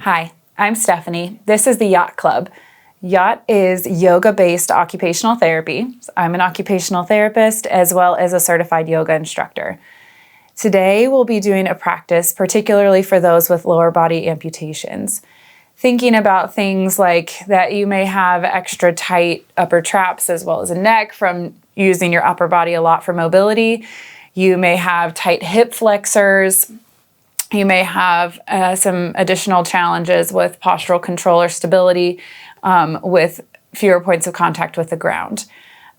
Hi, I'm Stephanie. This is the Yacht Club. Yacht is yoga-based occupational therapy. I'm an occupational therapist as well as a certified yoga instructor. Today we'll be doing a practice particularly for those with lower body amputations. Thinking about things like that you may have extra tight upper traps as well as a neck from using your upper body a lot for mobility. You may have tight hip flexors. You may have some additional challenges with postural control or stability with fewer points of contact with the ground.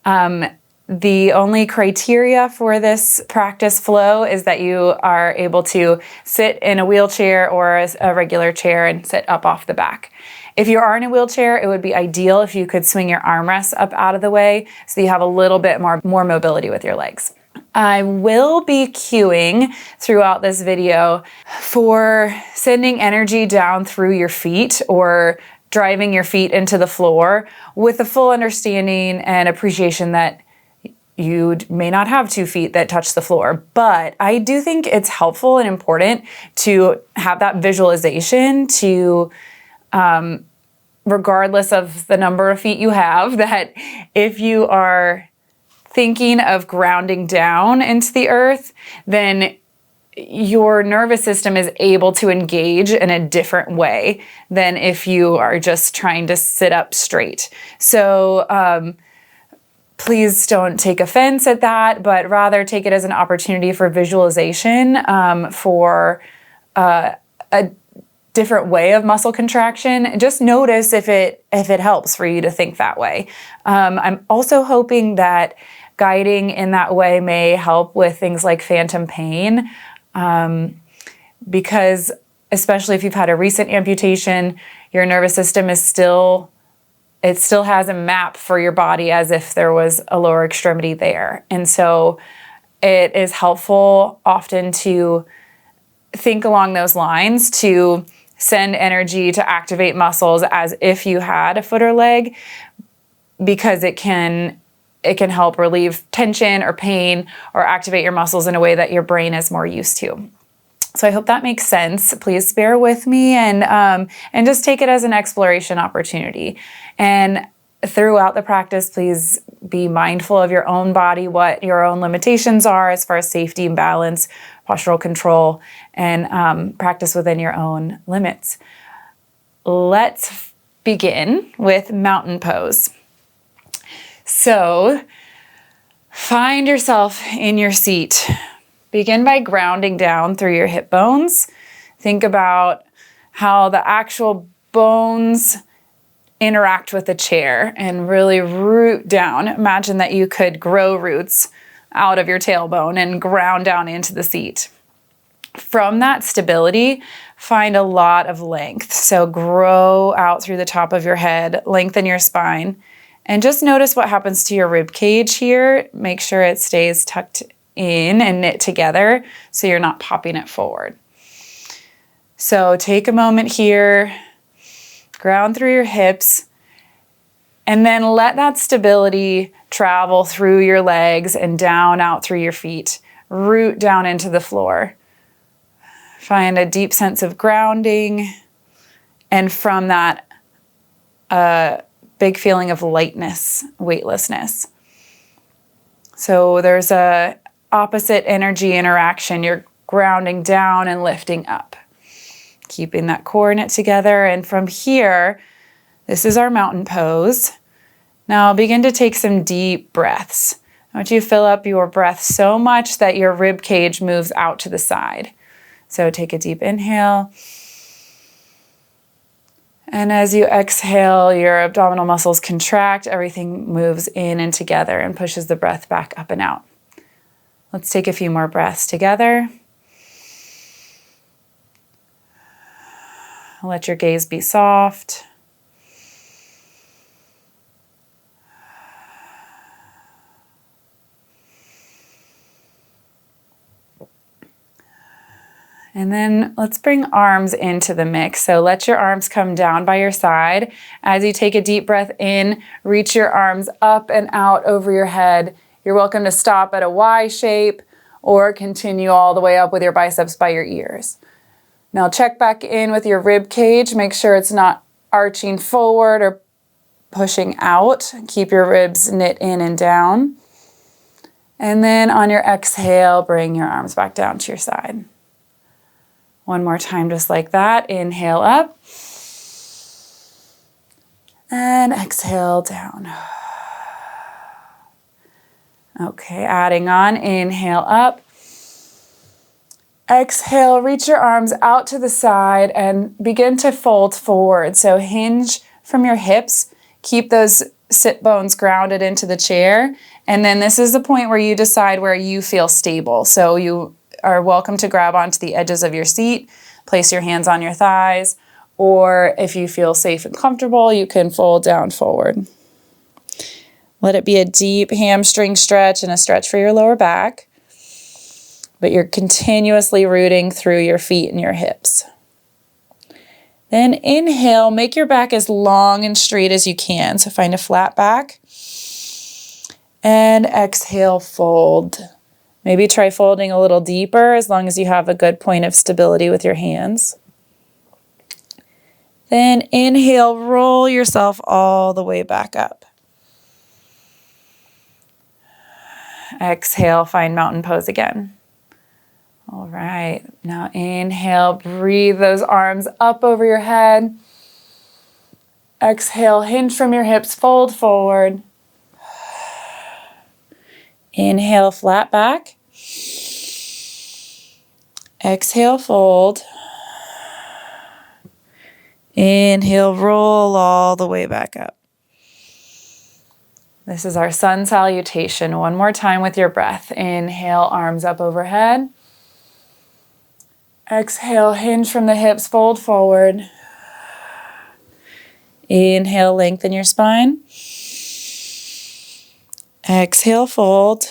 The only criteria for this practice flow is that you are able to sit in a wheelchair or a regular chair and sit up off the back. If you are in a wheelchair, it would be ideal if you could swing your armrests up out of the way so you have a little bit more mobility with your legs. I will be cueing throughout this video for sending energy down through your feet or driving your feet into the floor with the full understanding and appreciation that you may not have 2 feet that touch the floor, but I do think it's helpful and important to have that visualization to, regardless of the number of feet you have, that if you are thinking of grounding down into the earth, then your nervous system is able to engage in a different way than if you are just trying to sit up straight. So please don't take offense at that, but rather take it as an opportunity for visualization for a different way of muscle contraction. Just notice if it helps for you to think that way. I'm also hoping that guiding in that way may help with things like phantom pain, because especially if you've had a recent amputation, your nervous system is still has a map for your body as if there was a lower extremity there. And so it is helpful often to think along those lines, to send energy to activate muscles as if you had a foot or leg, because it can help relieve tension or pain or activate your muscles in a way that your brain is more used to. So I hope that makes sense. Please bear with me and just take it as an exploration opportunity. And throughout the practice, please be mindful of your own body, what your own limitations are as far as safety and balance, postural control, and practice within your own limits. Let's begin with mountain pose. So find yourself in your seat. Begin by grounding down through your hip bones. Think about how the actual bones interact with the chair and really root down. Imagine that you could grow roots out of your tailbone and ground down into the seat. From that stability, find a lot of length. So grow out through the top of your head, lengthen your spine, and just notice what happens to your rib cage here. Make sure it stays tucked in and knit together so you're not popping it forward. So take a moment here, ground through your hips, and then let that stability travel through your legs and down out through your feet. Root down into the floor. Find a deep sense of grounding, and from that, a big feeling of lightness, weightlessness. So there's a opposite energy interaction. You're grounding down and lifting up, keeping that core knit together. And from here, this is our mountain pose. Now begin to take some deep breaths. I want you to fill up your breath so much that your rib cage moves out to the side. So take a deep inhale. And as you exhale, your abdominal muscles contract, everything moves in and together and pushes the breath back up and out. Let's take a few more breaths together. Let your gaze be soft. And then let's bring arms into the mix. So let your arms come down by your side. As you take a deep breath in, reach your arms up and out over your head. You're welcome to stop at a Y shape or continue all the way up with your biceps by your ears. Now check back in with your rib cage. Make sure it's not arching forward or pushing out. Keep your ribs knit in and down. And then on your exhale, bring your arms back down to your side. One more time, just like that. Inhale up. And exhale down. Okay, adding on. Inhale up. Exhale, reach your arms out to the side and begin to fold forward. So hinge from your hips. Keep those sit bones grounded into the chair. And then this is the point where you decide where you feel stable. So you are welcome to grab onto the edges of your seat, place your hands on your thighs, or if you feel safe and comfortable, you can fold down forward. Let it be a deep hamstring stretch and a stretch for your lower back, but you're continuously rooting through your feet and your hips. Then inhale, make your back as long and straight as you can. So find a flat back. And exhale, fold. Maybe try folding a little deeper as long as you have a good point of stability with your hands. Then inhale, roll yourself all the way back up. Exhale, find mountain pose again. All right, now inhale, breathe those arms up over your head. Exhale, hinge from your hips, fold forward. Inhale, flat back. Exhale, fold. Inhale, roll all the way back up. This is our sun salutation. One more time with your breath. Inhale, arms up overhead. Exhale, hinge from the hips, fold forward. Inhale, lengthen your spine. Exhale, fold.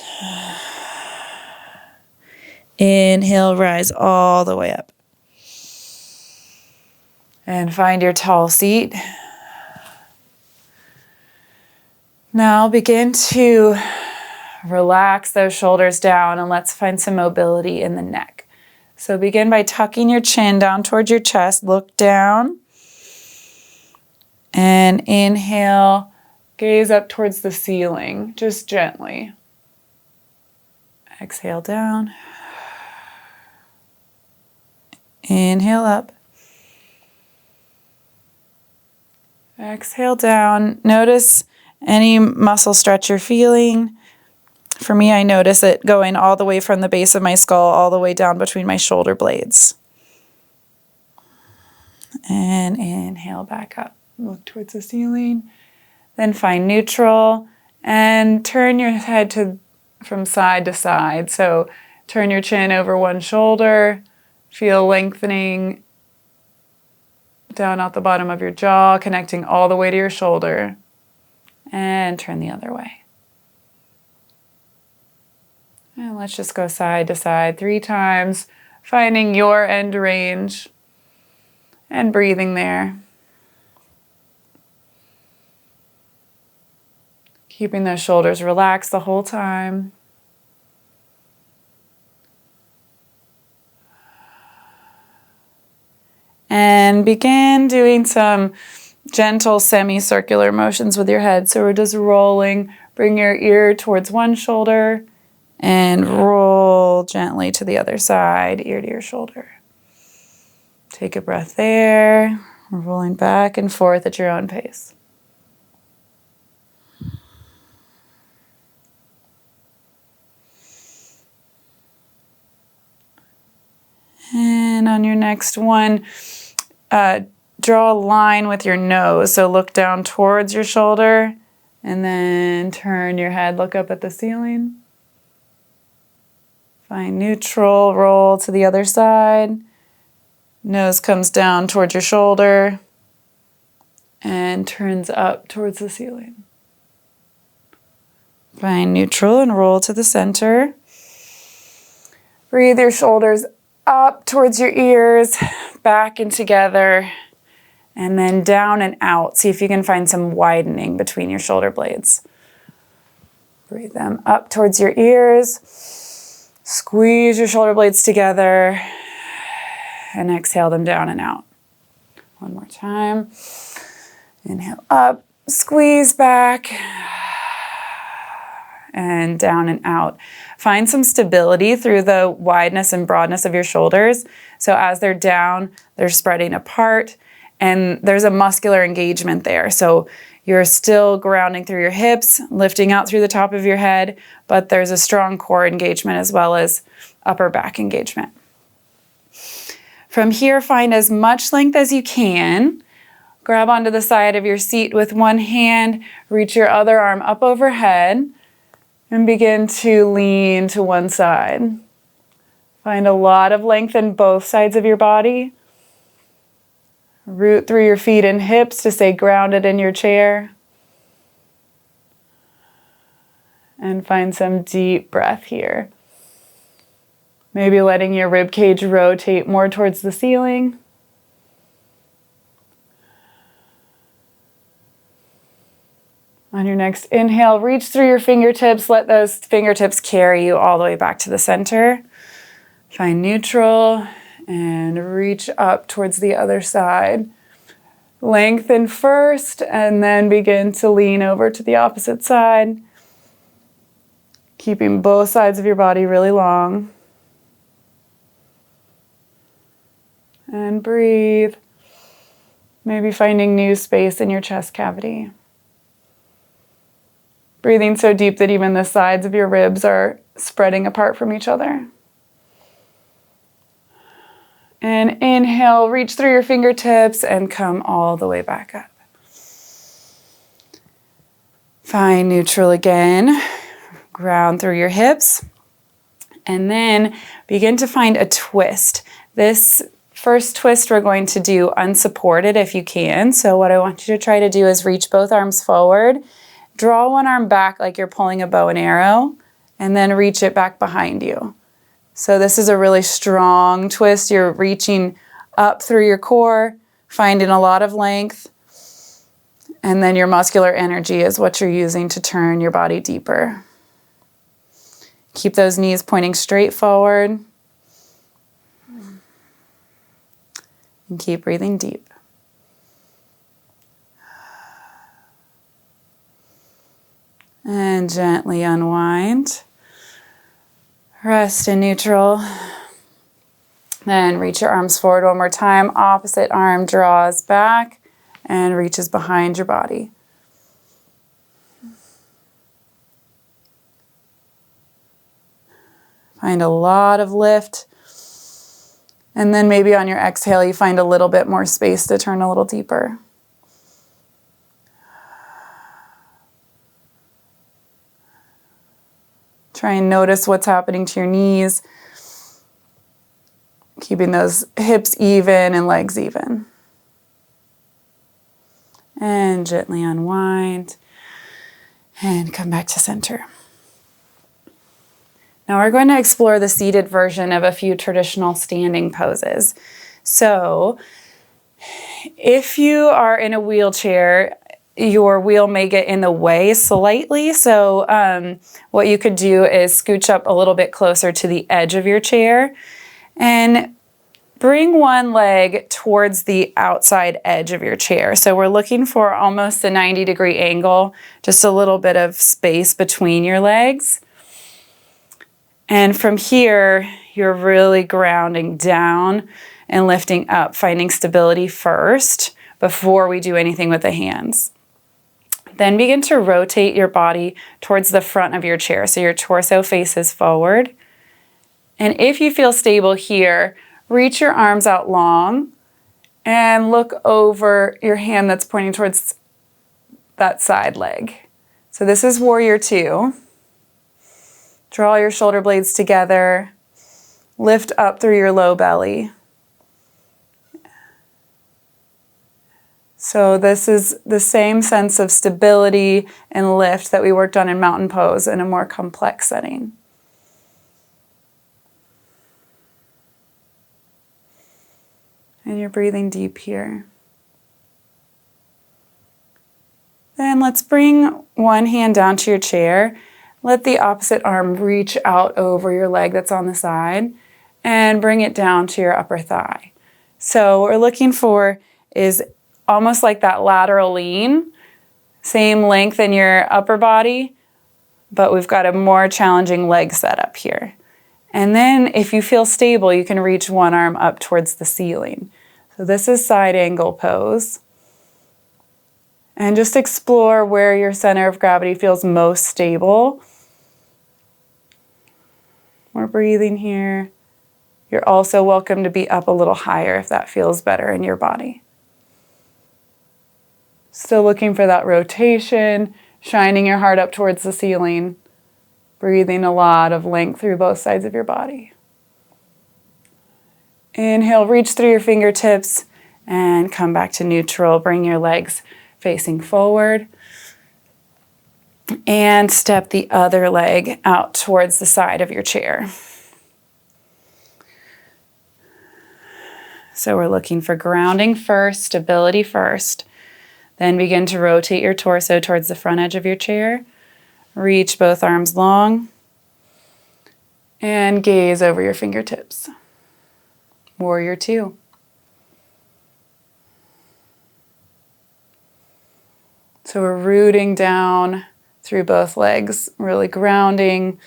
Inhale, rise all the way up. And find your tall seat. Now begin to relax those shoulders down and let's find some mobility in the neck. So begin by tucking your chin down towards your chest. Look down. And inhale, gaze up towards the ceiling, just gently. Exhale down. Inhale up. Exhale down. Notice any muscle stretch you're feeling. For me, I notice it going all the way from the base of my skull all the way down between my shoulder blades. And inhale back up. Look towards the ceiling. Then find neutral and turn your head from side to side. So turn your chin over one shoulder. Feel lengthening down out the bottom of your jaw, connecting all the way to your shoulder. And turn the other way. And let's just go side to side 3 times, finding your end range and breathing there. Keeping those shoulders relaxed the whole time. And begin doing some gentle semicircular motions with your head. So we're just rolling. Bring your ear towards one shoulder and roll gently to the other side, ear to your shoulder. Take a breath there. Rolling back and forth at your own pace. And on your next one, draw a line with your nose. So look down towards your shoulder and then turn your head, look up at the ceiling. Find neutral, roll to the other side. Nose comes down towards your shoulder and turns up towards the ceiling. Find neutral and roll to the center. Breathe your shoulders up towards your ears, back and together, and then down and out. See if you can find some widening between your shoulder blades. Breathe them up towards your ears. Squeeze your shoulder blades together. and exhale them down and out. One more time. Inhale up, squeeze back, and down and out. Find some stability through the wideness and broadness of your shoulders. So as they're down, they're spreading apart, and there's a muscular engagement there. So you're still grounding through your hips, lifting out through the top of your head, but there's a strong core engagement as well as upper back engagement. From here, find as much length as you can. Grab onto the side of your seat with one hand, reach your other arm up overhead, and begin to lean to one side. Find a lot of length in both sides of your body. Root through your feet and hips to stay grounded in your chair. And find some deep breath here. Maybe letting your rib cage rotate more towards the ceiling. On your next inhale, reach through your fingertips. Let those fingertips carry you all the way back to the center. Find neutral and reach up towards the other side. Lengthen first and then begin to lean over to the opposite side. Keeping both sides of your body really long. And breathe. Maybe finding new space in your chest cavity. Breathing so deep that even the sides of your ribs are spreading apart from each other. And inhale, reach through your fingertips and come all the way back up. Find neutral again. Ground through your hips. And then begin to find a twist. This first twist we're going to do unsupported if you can. So what I want you to try to do is reach both arms forward. Draw one arm back like you're pulling a bow and arrow, and then reach it back behind you. So this is a really strong twist. You're reaching up through your core, finding a lot of length, and then your muscular energy is what you're using to turn your body deeper. Keep those knees pointing straight forward, and keep breathing deep. And gently unwind. Rest in neutral. Then reach your arms forward one more time. Opposite arm draws back and reaches behind your body. Find a lot of lift. And then maybe on your exhale, you find a little bit more space to turn a little deeper. Try and notice what's happening to your knees. Keeping those hips even and legs even. And gently unwind. And come back to center. Now we're going to explore the seated version of a few traditional standing poses. So if you are in a wheelchair, your wheel may get in the way slightly. So what you could do is scooch up a little bit closer to the edge of your chair and bring one leg towards the outside edge of your chair. So we're looking for almost a 90-degree angle, just a little bit of space between your legs. And from here, you're really grounding down and lifting up, finding stability first before we do anything with the hands. Then begin to rotate your body towards the front of your chair, so your torso faces forward. And if you feel stable here, reach your arms out long and look over your hand that's pointing towards that side leg. So this is Warrior Two. Draw your shoulder blades together. Lift up through your low belly. So this is the same sense of stability and lift that we worked on in mountain pose in a more complex setting. And you're breathing deep here. Then let's bring one hand down to your chair. Let the opposite arm reach out over your leg that's on the side and bring it down to your upper thigh. So what we're looking for is almost like that lateral lean, same length in your upper body, but we've got a more challenging leg setup here. And then if you feel stable, you can reach one arm up towards the ceiling. So this is side angle pose. And just explore where your center of gravity feels most stable. We're breathing here. You're also welcome to be up a little higher if that feels better in your body. Still looking for that rotation, shining your heart up towards the ceiling, breathing a lot of length through both sides of your body. Inhale, reach through your fingertips and come back to neutral. Bring your legs facing forward. And step the other leg out towards the side of your chair. So we're looking for grounding first, stability first. Then begin to rotate your torso towards the front edge of your chair. Reach both arms long. And gaze over your fingertips. Warrior two. So we're rooting down through both legs, really grounding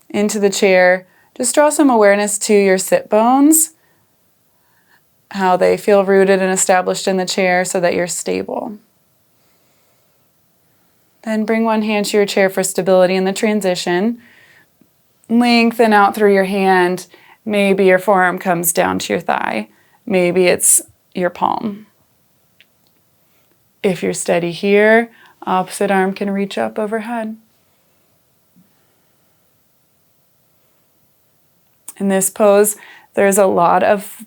into the chair. Just draw some awareness to your sit bones, how they feel rooted and established in the chair so that you're stable. Then bring one hand to your chair for stability in the transition. Lengthen out through your hand. Maybe your forearm comes down to your thigh. Maybe it's your palm. If you're steady here, opposite arm can reach up overhead. In this pose, there's a lot of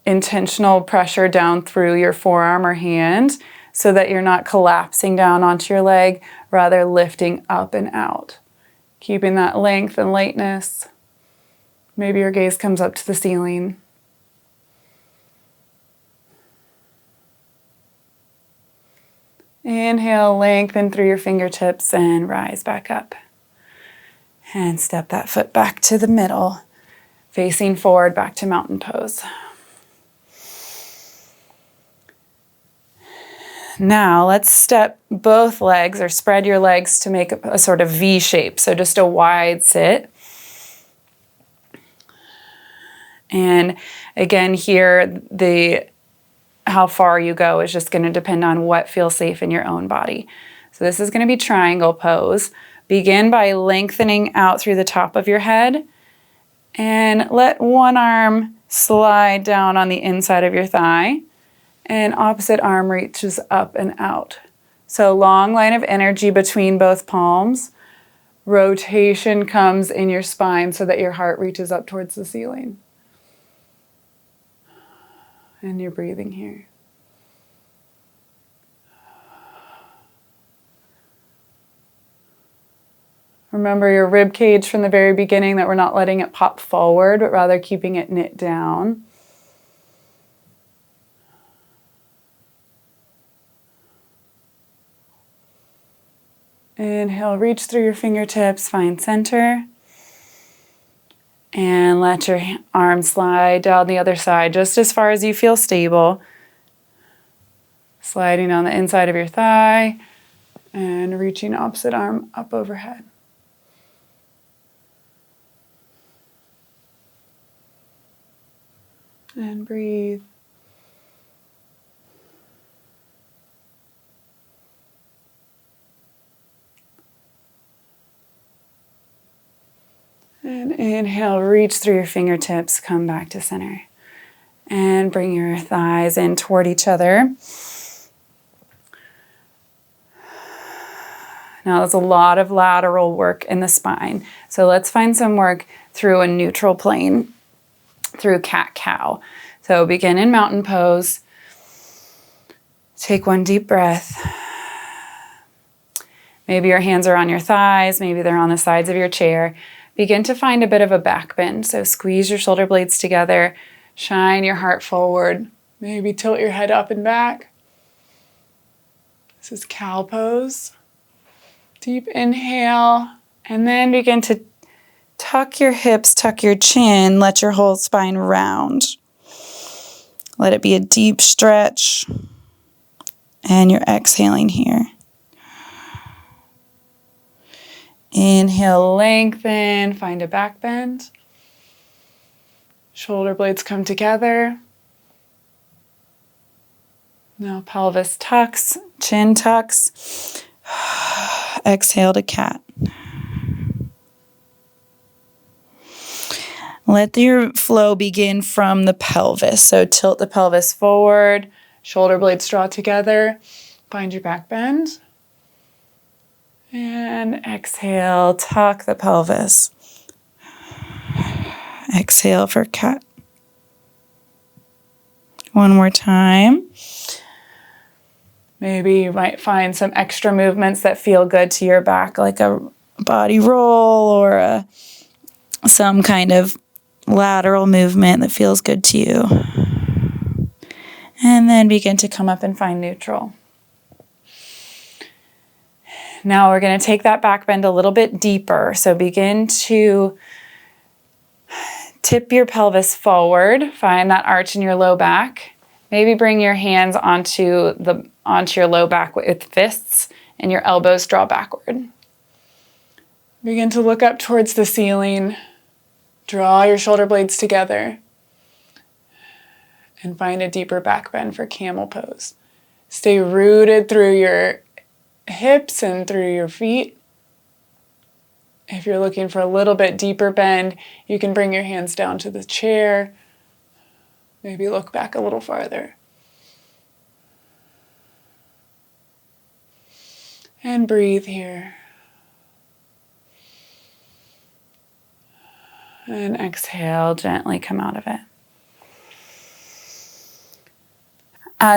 intentional pressure down through your forearm or hand so that you're not collapsing down onto your leg, rather lifting up and out. Keeping that length and lightness. Maybe your gaze comes up to the ceiling. Inhale, lengthen through your fingertips and rise back up. And step that foot back to the middle, facing forward back to mountain pose. Now let's step both legs or spread your legs to make a sort of V shape. So just a wide sit. And again here, how far you go is just going to depend on what feels safe in your own body. So this is going to be triangle pose. Begin by lengthening out through the top of your head and let one arm slide down on the inside of your thigh and opposite arm reaches up and out. So long line of energy between both palms. Rotation comes in your spine so that your heart reaches up towards the ceiling. And you're breathing here. Remember your rib cage from the very beginning, that we're not letting it pop forward, but rather keeping it knit down. Inhale, reach through your fingertips, find center. And let your arm slide down the other side, just as far as you feel stable. Sliding down the inside of your thigh and reaching opposite arm up overhead. And breathe. And inhale, reach through your fingertips, come back to center. And bring your thighs in toward each other. Now there's a lot of lateral work in the spine. So let's find some work through a neutral plane, through cat-cow. So begin in mountain pose. Take one deep breath. Maybe your hands are on your thighs, maybe they're on the sides of your chair. Begin to find a bit of a back bend. So squeeze your shoulder blades together, shine your heart forward, maybe tilt your head up and back. This is cow pose. Deep inhale, and then begin to tuck your hips, tuck your chin, let your whole spine round. Let it be a deep stretch. And you're exhaling here. Inhale, lengthen, find a back bend. Shoulder blades come together. Now pelvis tucks, chin tucks. Exhale to cat. Let your flow begin from the pelvis. So tilt the pelvis forward, shoulder blades draw together. Find your back bend. And exhale, tuck the pelvis. Exhale for cat. One more time. Maybe you might find some extra movements that feel good to your back, like a body roll or some kind of lateral movement that feels good to you. And then begin to come up and find neutral. Now we're going to take that back bend a little bit deeper. So begin to tip your pelvis forward. Find that arch in your low back. Maybe bring your hands onto your low back with fists and your elbows draw backward. Begin to look up towards the ceiling. Draw your shoulder blades together. And find a deeper back bend for camel pose. Stay rooted through your hips and through your feet. If you're looking for a little bit deeper bend, you can bring your hands down to the chair. Maybe look back a little farther. And breathe here. And exhale, gently come out of it.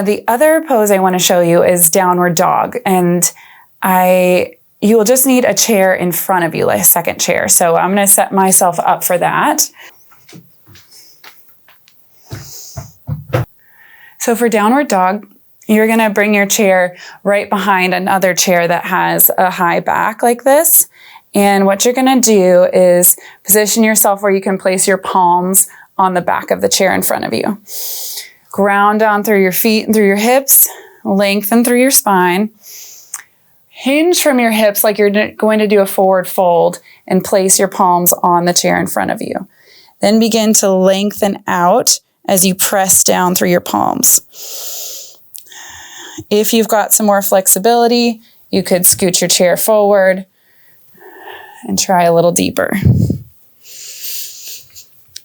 The other pose I want to show you is downward dog. And you will just need a chair in front of you, like a second chair. So I'm going to set myself up for that. So for downward dog, you're going to bring your chair right behind another chair that has a high back like this. And what you're going to do is position yourself where you can place your palms on the back of the chair in front of you. Ground down through your feet and through your hips. Lengthen through your spine. Hinge from your hips like you're going to do a forward fold and place your palms on the chair in front of you. Then begin to lengthen out as you press down through your palms. If you've got some more flexibility, you could scoot your chair forward and try a little deeper.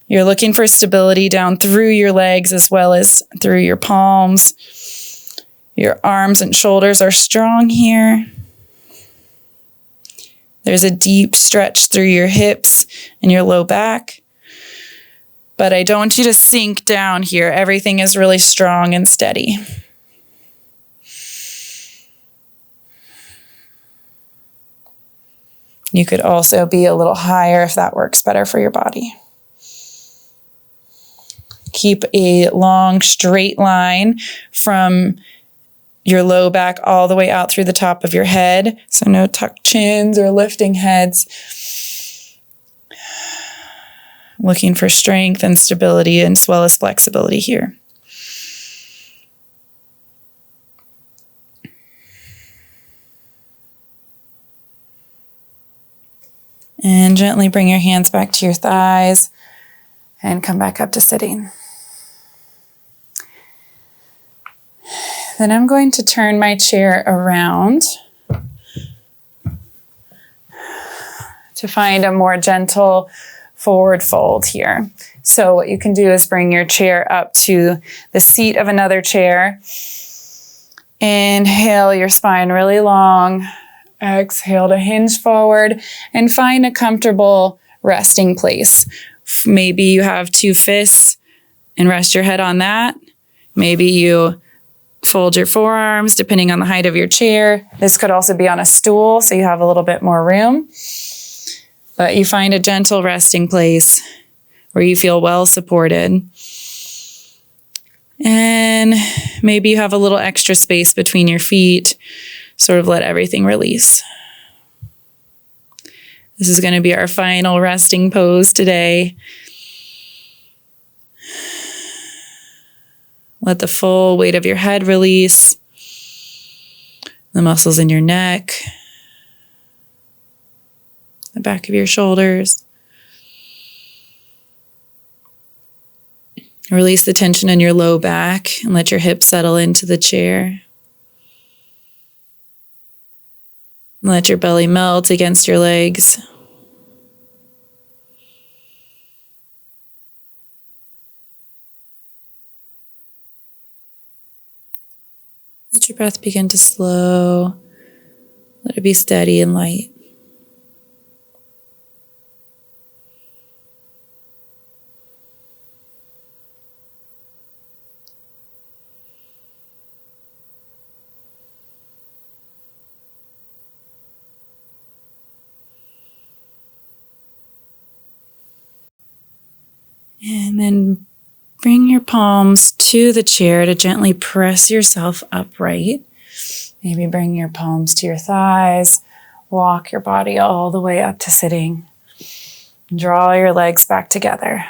You're looking for stability down through your legs as well as through your palms. Your arms and shoulders are strong here. There's a deep stretch through your hips and your low back. But I don't want you to sink down here. Everything is really strong and steady. You could also be a little higher if that works better for your body. Keep a long straight line from your low back all the way out through the top of your head. So no tucked chins or lifting heads. Looking for strength and stability as well as flexibility here. And gently bring your hands back to your thighs and come back up to sitting. Then I'm going to turn my chair around to find a more gentle forward fold here. So what you can do is bring your chair up to the seat of another chair. Inhale your spine really long. Exhale to hinge forward and find a comfortable resting place. Maybe you have two fists and rest your head on that. Maybe you fold your forearms depending on the height of your chair. This could also be on a stool, so you have a little bit more room. But you find a gentle resting place where you feel well supported. And maybe you have a little extra space between your feet. Sort of let everything release. This is going to be our final resting pose today. Let the full weight of your head release. The muscles in your neck, the back of your shoulders. Release the tension in your low back and let your hips settle into the chair. Let your belly melt against your legs. Let your breath begin to slow. Let it be steady and light. And then bring your palms to the chair to gently press yourself upright. Maybe bring your palms to your thighs. Walk your body all the way up to sitting. Draw your legs back together.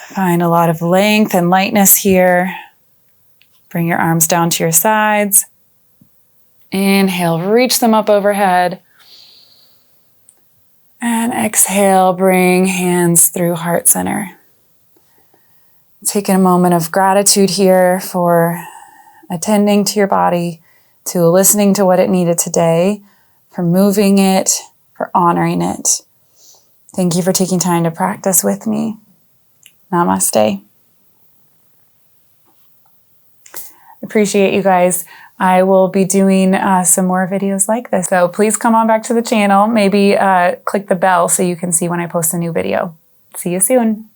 Find a lot of length and lightness here. Bring your arms down to your sides. Inhale, reach them up overhead. And exhale, bring hands through heart center. Taking a moment of gratitude here for attending to your body, to listening to what it needed today, for moving it, for honoring it. Thank you for taking time to practice with me. Namaste. Appreciate you guys. I will be doing some more videos like this. So please come on back to the channel. Maybe click the bell so you can see when I post a new video. See you soon.